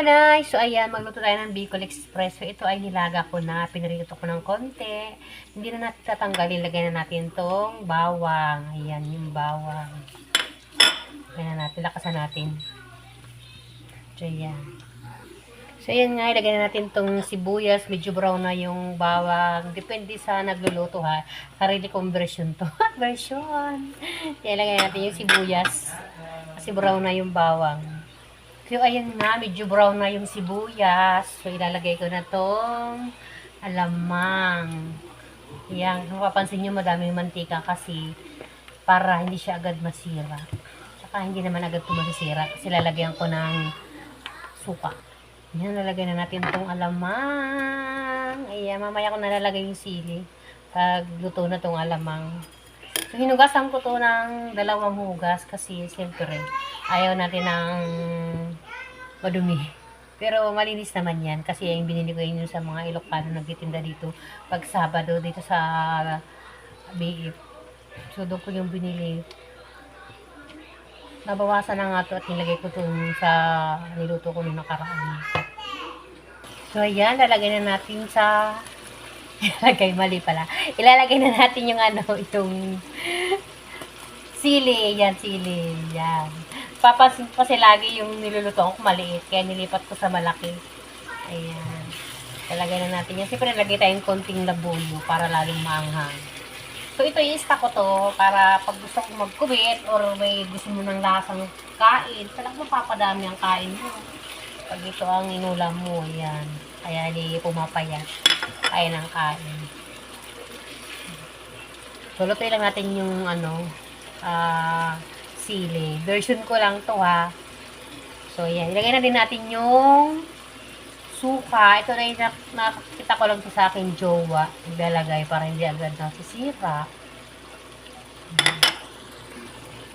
Manay! So, ayan, magluto tayo ng Bicol Express. So, ito ay nilaga ko na. Pinirito ko ng konti. Hindi na natin tatanggalin. Lagyan na natin tong bawang. Ayan, yung bawang. Lagyan na natin. Lakasan natin. So, ayan. So, ayan nga. Ilagyan na natin tong sibuyas. Medyo brown na yung bawang. Depende sa nagluluto ha. Sarili kong version to. Version! Kaya lagyan natin yung sibuyas. Kasi brown na yung bawang. So, ayan nga, medyo brown na yung sibuyas. So, ilalagay ko na tong alamang. Ayan, kung mapapansin nyo, madaming mantika kasi para hindi siya agad masira. Saka hindi naman agad ito masisira kasi lalagyan ko ng suka. Ayan, lalagay na natin tong alamang. Ayan, mamaya ko nalalagay yung sili. Pag luto na tong alamang. So, hinugasan ko to ng 2 hugas kasi siyempre ayaw natin ng madumi. Pero malinis naman yan kasi yung binili ko yun sa mga Ilocano nagtitinda dito pag Sabado dito sa BF. So, doon ko yung binili. Nabawasan na nga to at nilagay ko to sa niluto ko nung nakaraan. So, ayan, lalagay na natin sa ilalagay, mali pala. Ilalagay na natin yung itong sili. Yan, sili. Yan. Papansin ko kasi lagi yung niluluto ko maliit. Kaya nilipat ko sa malaki. Ayan. Ilalagay na natin yan. Siyempre, nalagay tayong konting labuyo para lalong maanghang. So, ito i-stack ko to para pag gusto ko magkubit or may gusto mo ng lasang kain, talagang mapapadami ang kain mo. Pag ito ang inulam mo, yan. Kaya hindi pumapayat. Kain ng kain. So, lutuin lang natin yung sili. Version ko lang to ha. So, yan. Ilagay na din natin yung suka. Ito na yung nakita ko lang to sa akin jowa. Ilalagay para hindi agad nasisira.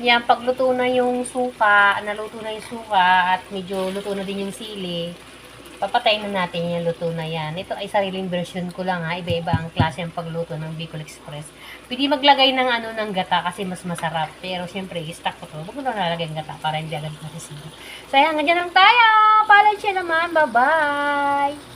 Yan. Pagluto na yung suka, naluto na yung suka at medyo luto na din yung sili, papatayin na natin yung luto na yan. Ito ay sariling version ko lang ha. Iba-iba ang klase ng pagluto ng Bicol Express. Pwede maglagay ng ng gata kasi mas masarap. Pero siyempre, i-stack ko to. Huwag mo na nalagay ng gata para hindi agad masisira. So, ayan, nga dyan lang tayo. Paalam siya naman. Bye-bye!